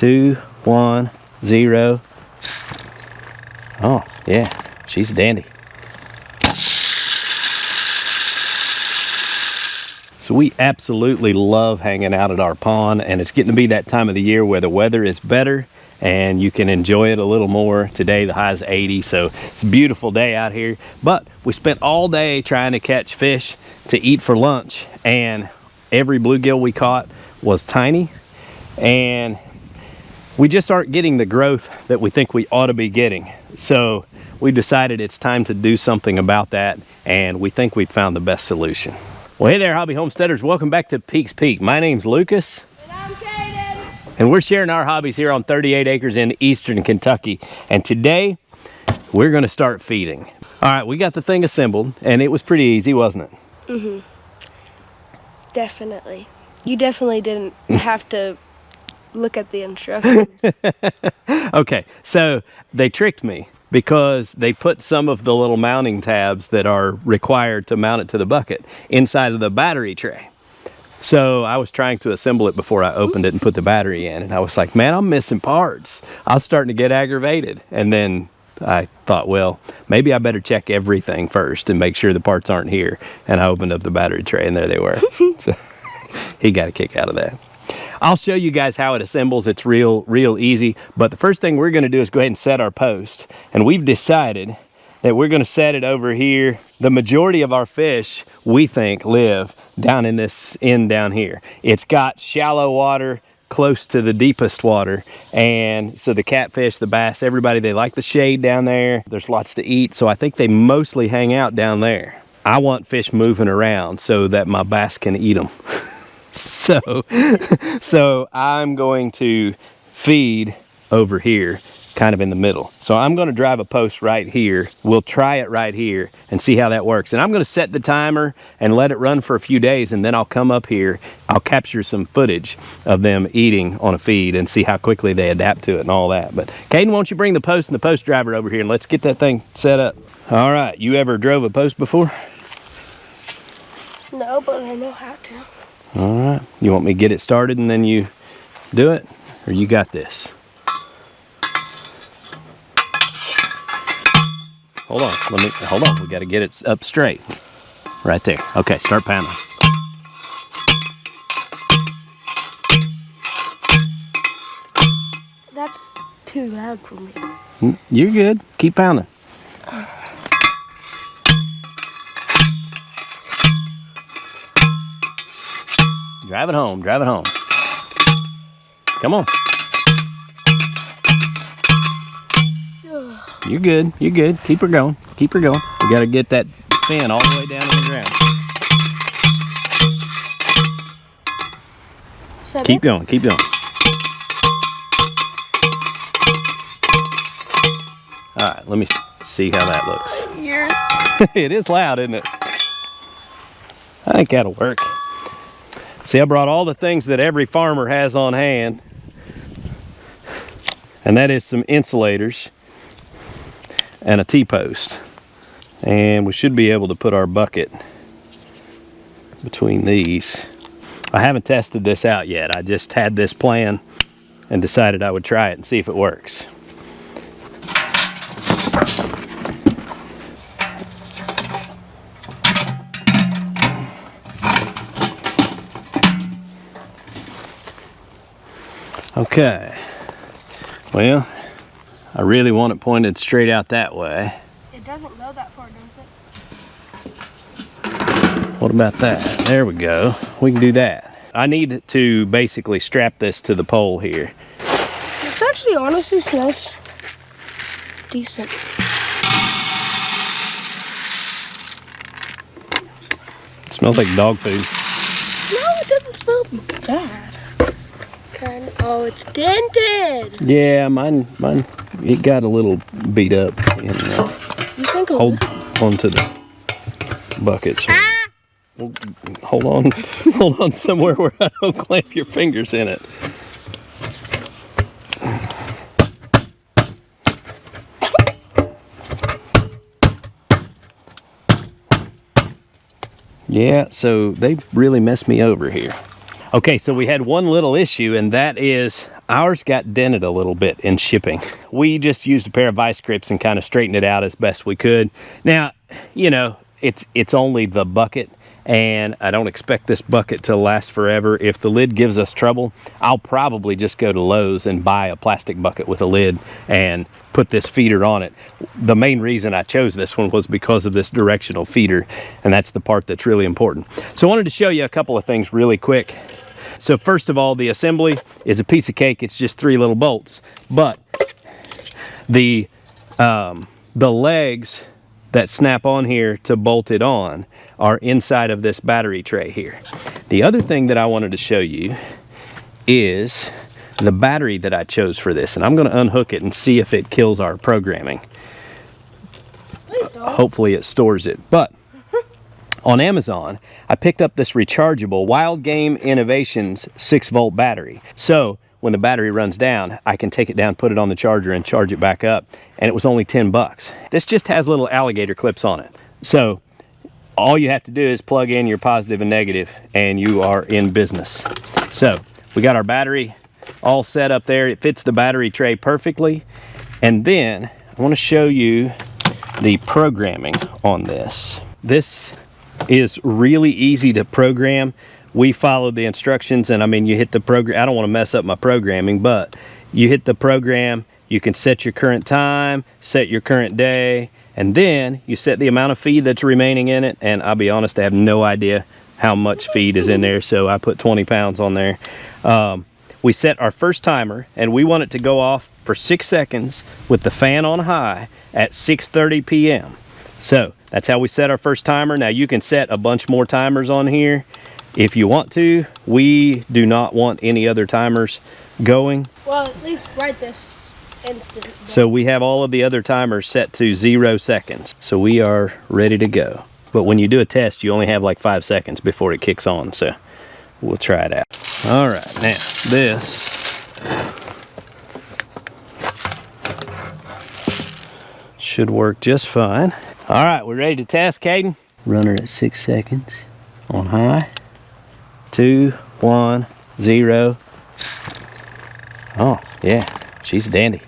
2, 1, 0. Oh, yeah, she's a dandy. So we absolutely love hanging out at our pond, and it's getting to be that time of the year where the weather is better and you can enjoy it a little more. Today the high is 80, so it's a beautiful day out here. But we spent all day trying to catch fish to eat for lunch, and every bluegill we caught was tiny, and we just aren't getting the growth that we think we ought to be getting. So we decided it's time to do something about that, and we think we've found the best solution. Well, hey there, hobby homesteaders. Welcome back to Peaks Peak. My name's Lucas. And I'm Jaden. And we're sharing our hobbies here on 38 acres in eastern Kentucky. And today, we're gonna start feeding. All right, we got the thing assembled, and it was pretty easy, wasn't it? Mm-hmm. Definitely. You definitely didn't have to look at the instructions. Okay, so they tricked me because they put some of the little mounting tabs that are required to mount it to the bucket inside of the battery tray. So I was trying to assemble it before I opened it and put the battery in, and I was like, man, I'm missing parts. I was starting to get aggravated. And then I thought, well, maybe I better check everything first and make sure the parts aren't here. And I opened up the battery tray, and there they were. So he got a kick out of that. I'll show you guys how it assembles. It's real easy. But the first thing we're gonna do is go ahead and set our post. And we've decided that we're gonna set it over here. The majority of our fish, we think, live down in this end down here. It's got shallow water close to the deepest water. And so the catfish, the bass, everybody, they like the shade down there. There's lots to eat. So I think they mostly hang out down there. I want fish moving around so that my bass can eat them. So I'm going to feed over here, kind of in the middle. So I'm going to drive a post right here. We'll try it right here and see how that works. And I'm going to set the timer and let it run for a few days, and then I'll come up here. I'll capture some footage of them eating on a feed and see how quickly they adapt to it and all that. But Caden, won't you bring the post and the post driver over here, and let's get that thing set up. All right, you ever drove a post before? No, but I know how to. All right, you want me to get it started and then you do it? Or you got this? Hold on, we gotta get it up straight. Right there. Okay, start pounding. That's too loud for me. You're good, keep pounding. Drive it home, drive it home. Come on. You're good, you're good. Keep her going, keep her going. We gotta get that fin all the way down to the ground. Keep going, keep going. All right, let me see how that looks. It is loud, isn't it? I think that'll work. See, I brought all the things that every farmer has on hand, and that is some insulators and a T-post. And we should be able to put our bucket between these. I haven't tested this out yet. I just had this plan and decided I would try it and see if it works. Okay, well, I really want it pointed straight out that way. It doesn't go that far, does it? What about that? There we go. We can do that. I need to basically strap this to the pole here. It actually honestly smells decent. It smells like dog food. No, it doesn't smell bad. Oh, it's dented. Yeah, mine, it got a little beat up. And, you think hold on to the bucket. So hold on somewhere where I don't clamp your fingers in it. Yeah, so they really messed me over here. Okay, so we had one little issue, and that is Ours got dented a little bit in shipping. We just used a pair of vice grips and kind of straightened it out as best we could. Now, you know, it's only the bucket, and I don't expect this bucket to last forever. If the lid gives us trouble, I'll probably just go to Lowe's and buy a plastic bucket with a lid and put this feeder on it. The main reason I chose this one was because of this directional feeder, and that's the part that's really important. So I wanted to show you a couple of things really quick. So first of all, the assembly is a piece of cake. It's just 3 little bolts, but the legs that snap on here to bolt it on are inside of this battery tray here. The other thing that I wanted to show you is the battery that I chose for this, and I'm going to unhook it and see if it kills our programming. Hopefully it stores it, but on Amazon, I picked up this rechargeable Wildgame Innovations 6-volt battery. So when the battery runs down, I can take it down, put it on the charger, and charge it back up. And it was only 10 bucks. This just has little alligator clips on it. So all you have to do is plug in your positive and negative, and you are in business. So we got our battery all set up there. It fits the battery tray perfectly. And then I want to show you the programming on this. This is really easy to program. We followed the instructions, and I mean, you hit the program. I don't want to mess up my programming, but you hit the program, you can set your current time, set your current day, and then you set the amount of feed that's remaining in it. And I'll be honest, I have no idea how much feed is in there, so I put 20 pounds on there. We set our first timer, and we want it to go off for 6 seconds with the fan on high at 6:30 p.m. So that's how we set our first timer. Now you can set a bunch more timers on here if you want to. We do not want any other timers going. Well, at least right this instant. So we have all of the other timers set to 0 seconds. So we are ready to go. But when you do a test, you only have like 5 seconds before it kicks on. So we'll try it out. All right, now this should work just fine. All right, we're ready to test, Caden. Run her at 6 seconds on high. 2, 1, 0. Oh, yeah, she's a dandy.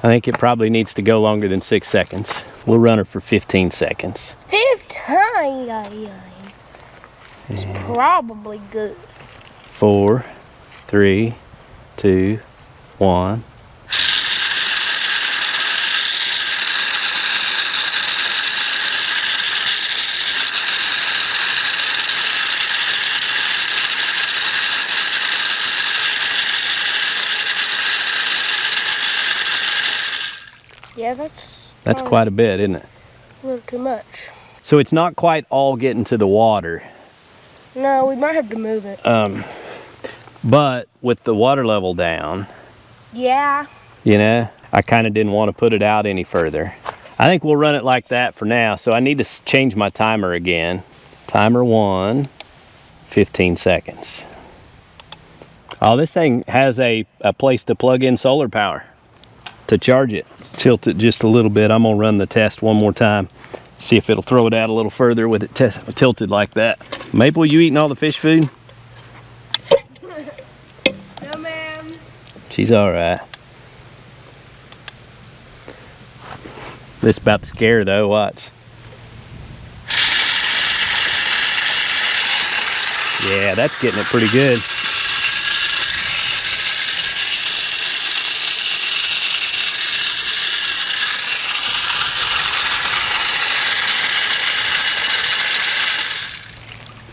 I think it probably needs to go longer than 6 seconds. We'll run her for 15 seconds. 15? It's probably good. 4, 3, 2, 1. Yeah, That's quite a bit, isn't it? A little too much. So it's not quite all getting to the water. No, we might have to move it. But with the water level down, yeah. you know, I kind of didn't want to put it out any further. I think we'll run it like that for now. So I need to change my timer again. Timer 1, 15 seconds. Oh, this thing has a place to plug in solar power to charge it. Tilt it just a little bit. I'm gonna run the test one more time. See if it'll throw it out a little further with it tilted like that. Maple, you eating all the fish food? No, ma'am. She's all right. This about to scare her though, watch. Yeah, that's getting it pretty good.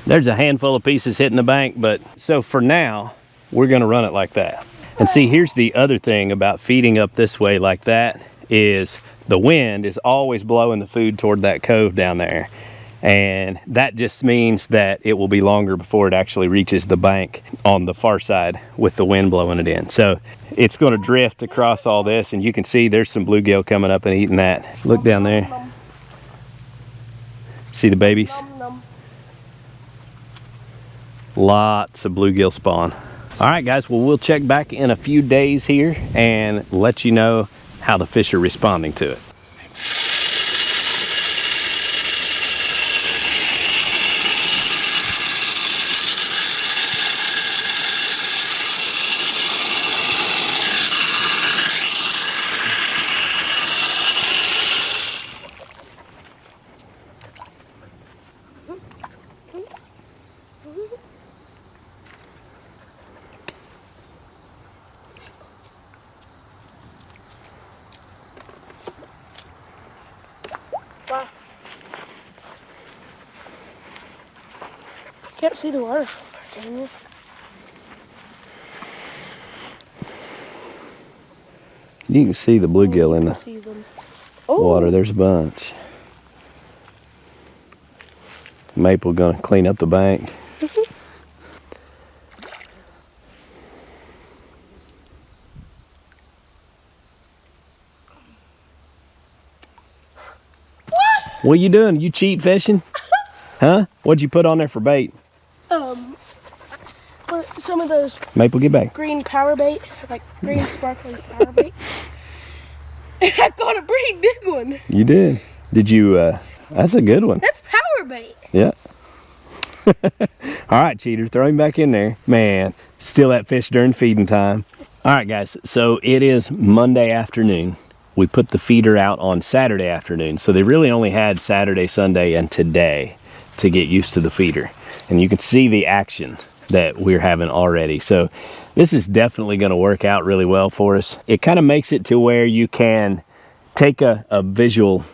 There's a handful of pieces hitting the bank, but so for now, we're gonna run it like that. And see, here's the other thing about feeding up this way like that is the wind is always blowing the food toward that cove down there. And that just means that it will be longer before it actually reaches the bank on the far side with the wind blowing it in. So it's gonna drift across all this, and you can see there's some bluegill coming up and eating that. Look down there. See the babies? Lots of bluegill spawn. All right, guys, well, we'll check back in a few days here and let you know how the fish are responding to it. can't see the water. Can you? You can see the bluegill in the See them. water. There's a bunch. Maple gonna clean up the bank. What are you doing? You cheat fishing? Huh? What'd you put on there for bait? Some of those Maple, get back. green power bait, like green sparkly power bait. And I got a pretty big one. You did. Did you, that's a good one. That's power bait. Yeah. All right, cheater, throw him back in there. Man, steal that fish during feeding time. All right, guys, so it is Monday afternoon. We put the feeder out on Saturday afternoon, so they really only had Saturday, Sunday, and today to get used to the feeder. And you can see the action that we're having already. So this is definitely gonna work out really well for us. It kind of makes it to where you can take a visual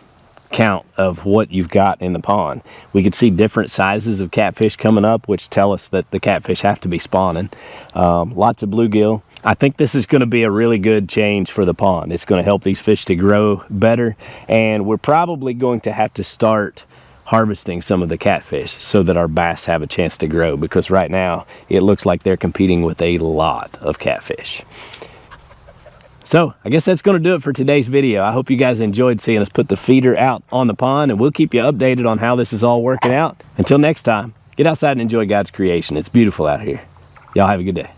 count of what you've got in the pond. We could see different sizes of catfish coming up, which tell us that the catfish have to be spawning. Lots of bluegill. I think this is going to be a really good change for the pond. It's going to help these fish to grow better, and we're probably going to have to start harvesting some of the catfish so that our bass have a chance to grow, because right now it looks like they're competing with a lot of catfish. So I guess that's going to do it for today's video. I hope you guys enjoyed seeing us put the feeder out on the pond, and we'll keep you updated on how this is all working out. Until next time, get outside and enjoy God's creation. It's beautiful out here. Y'all have a good day.